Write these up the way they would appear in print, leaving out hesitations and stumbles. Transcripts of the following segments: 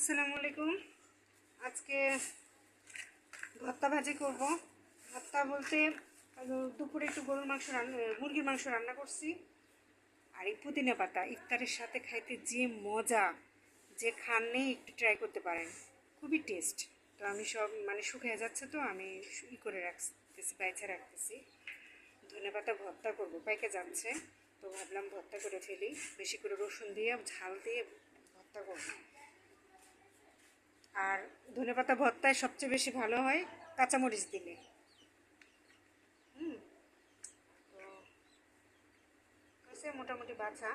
আসসালামু আলাইকুম। আজকে ভর্তা ভাজি করব। ভর্তা বলতে দুপুরে একটু মুরগির মাংস রান্না করছি। আর এই পুদিনা পাতা ইফতারের সাথে খাইতে যে মজা, যে খান নেই একটু ট্রাই করতে পারেন, খুবই টেস্ট। তো আমি সব শুকিয়ে যাচ্ছে, তো আমি করে রাখতেছি, বাইছে রাখতেছি। ধনেপাতা ভর্তা করব, পাইকে যাচ্ছে, তো ভাবলাম ভর্তা করে ফেলি। বেশি করে রসুন দিয়ে ঝাল দিয়ে ভর্তা করব। আর ধনেপাতা ভর্তায় সবচেয়ে বেশি ভালো হয় কাঁচামরিচ দিলে। তো মোটামুটি বাছা,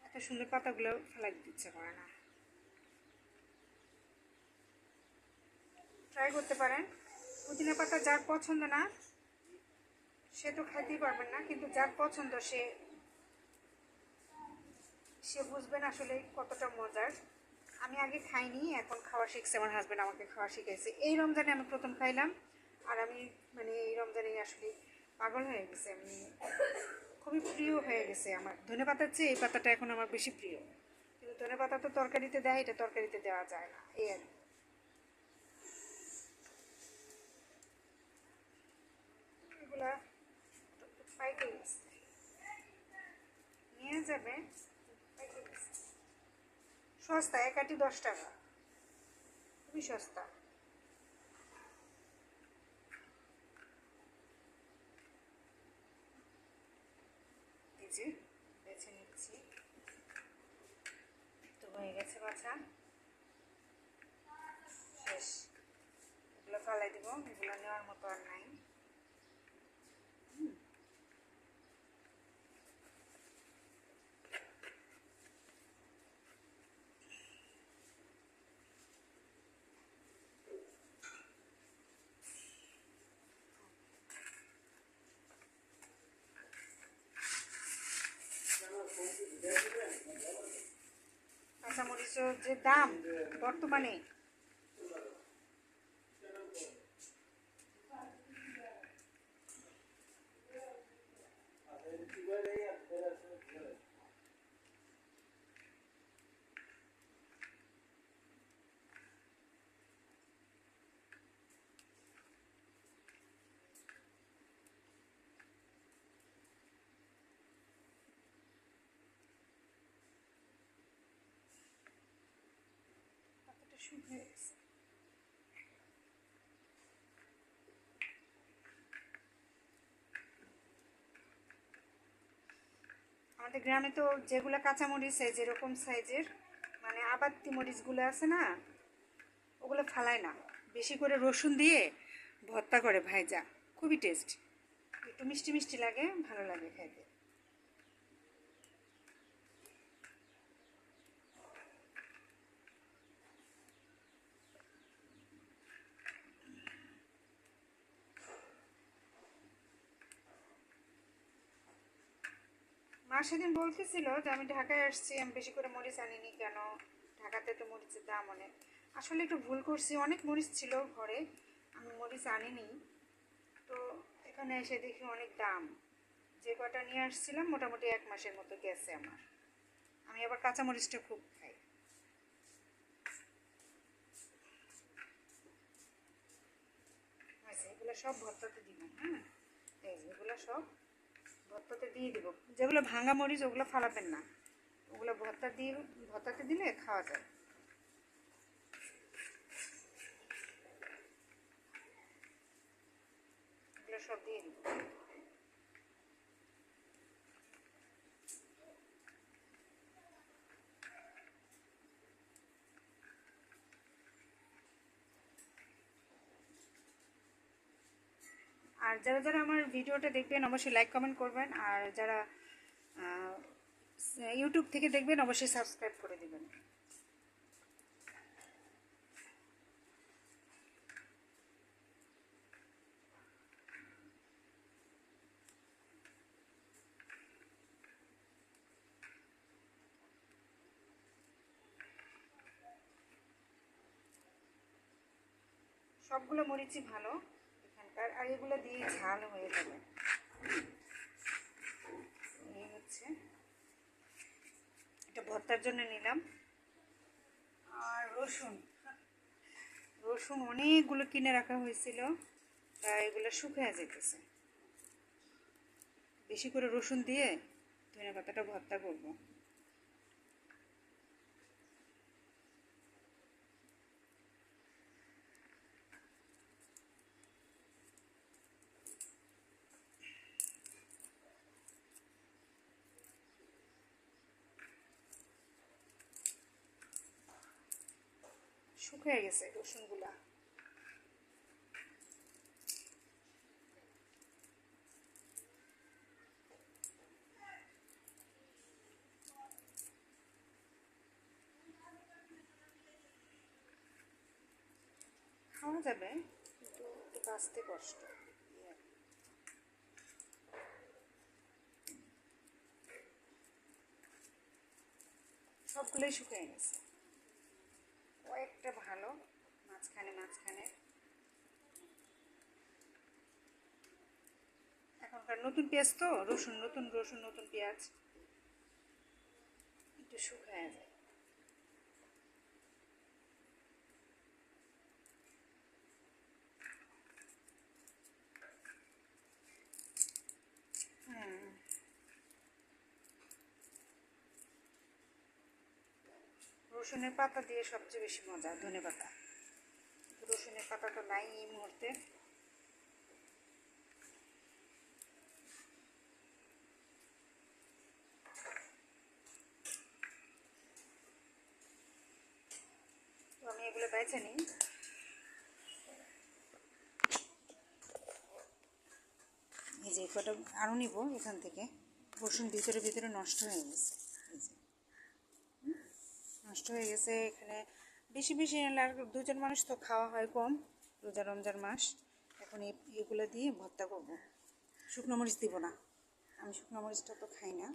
এত সুন্দর পাতাগুলো ফেলাই দিতে করে না। ট্রাই করতে পারেন। পুদিনা পাতা যার পছন্দ না সে তো খাইতেই পারবেন না, কিন্তু যার পছন্দ সে সে বুঝবেন আসলে কতটা মজার। আমি আগে খাইনি, এখন খাওয়া শিখছে, আমার হাজব্যান্ড আমাকে খাওয়া শিখেছে। এই রমজানে আমি প্রথম খাইলাম, আর আমি এই রমজানে আসলে পাগল হয়ে গেছে। আমি খুবই প্রিয় হয়ে গেছে আমার। ধনেপাতার চেয়ে এই পাতাটা এখন আমার বেশি প্রিয়। কিন্তু ধনেপাতা তো তরকারিতে দেয়, এটা তরকারিতে দেওয়া যায় না, এই আর কি। এগুলা পাইকে গেছে, নিয়ে যাবে। পাইকে গেছে, সস্তা, এক আটি 10 টাকা, খুবই সস্তা। এই যে বেছে নিচ্ছি, তো হয়ে গেছে বাছা, শেষ। এগুলো ফালাই দিব, এগুলো নেওয়ার মতো আর নাই। কাঁচামরিচের যে দাম বর্তমানে, কতটা শুকিয়ে গেছে। আমাদের গ্রামে তো যেগুলো কাঁচামরিচ যেরকম সাইজের, আবাত্তি মরিচগুলো আছে না, ওগুলো ফালায় না, বেশি করে রসুন দিয়ে ভর্তা করে ভাইজা, খুবই টেস্ট। একটু মিষ্টি মিষ্টি লাগে, ভালো লাগে খাইতে। মা সেদিন বলতেছিল যে আমি ঢাকায় আসছি, আমি বেশি করে মরিচ আনিনি কেন, ঢাকাতে তো মরিচের দাম অনেক। আসলে একটু ভুল করছি, অনেক মরিচ ছিল ঘরে, আমি মরিচ আনিনি। তো এখানে এসে দেখি অনেক দাম। যে কটা নিয়ে আসছিলাম মোটামুটি 1 মাসের মতো গেছে আমার। আমি আবার কাঁচামরিচটা খুব খাই। আচ্ছা, এগুলো সব ভর্তাতে দিব। হ্যাঁ, এগুলো সব ভর্তাতে দিয়ে দিব। যেগুলো ভাঙা মরিচ ওগুলো ফালাবেন না, ওগুলো ভর্তাতে দিলে খাওয়া যায়। এগুলো সব দিয়ে দিব। আর যারা যারা আমার ভিডিওটা দেখবেন অবশ্যই লাইক কমেন্ট করবেন, আর যারা ইউটিউব থেকে দেখবেন অবশ্যই সাবস্ক্রাইব করে দেবেন। সবগুলো মরিচই ভালো এখানকার, আর এগুলো দিয়ে ঝাল হয়ে যাবে। এই হচ্ছে এটা ভর্তার জন্য নিলাম। আর রসুন, রসুন অনেকগুলো কিনে রাখা হয়েছিল, তাই এগুলো শুকিয়ে যেতেছে। বেশি করে রসুন দিয়ে ধনে পাতাটা ভর্তা করবো। শুকিয়ে গেছে রসুনগুলা। খাওয়া যাবে কিন্তু একটু বাঁচতে কষ্ট। সবগুলোই শুকিয়ে গেছে, কয়েকটা ভালো মাঝখানে মাঝখানে। এখনকার নতুন পেঁয়াজ তো, রসুন নতুন, রসুন নতুন পেঁয়াজ একটু শুকায় যায়। রসুনের পাতা দিয়ে সবচেয়ে বেশি মজা, ধনে পাতা। রসুনের পাতা তো নাই এই মুহূর্তে। তো আমি এগুলো বেছে নিই। এই যে কটা আরও নিব এখান থেকে। রসুন ভিতরে ভিতরে নষ্ট হয়ে গেছে, এই যে নষ্ট হয়ে গেছে। এখানে বেশি বেশি আর দুজন মানুষ তো খাওয়া হয় কম, রোজা রমজান মাস। এখন এগুলো দিয়ে ভর্তা করব। শুকনো মরিচ দিব না, আমি শুকনো মরিচটা তো খাই না।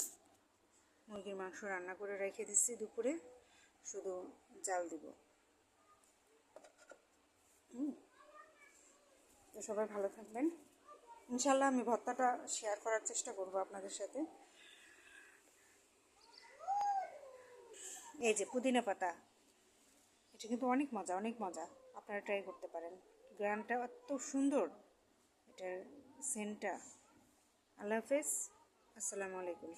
মুরগির মাংস রান্না করে রেখে দিচ্ছি দুপুরে, শুধু জাল দিব। তো সবাই ভালো থাকবেন ইনশাল্লাহ। আমি ভর্তাটা শেয়ার করার চেষ্টা করব আপনাদের সাথে। এই যে পুদিনা পাতা, এটা কিন্তু অনেক মজা, অনেক মজা। আপনারা ট্রাই করতে পারেন। গ্রানটা এত সুন্দর, এটার সেন্টটা। আল্লাহ হাফেজ, আসসালামু আলাইকুম।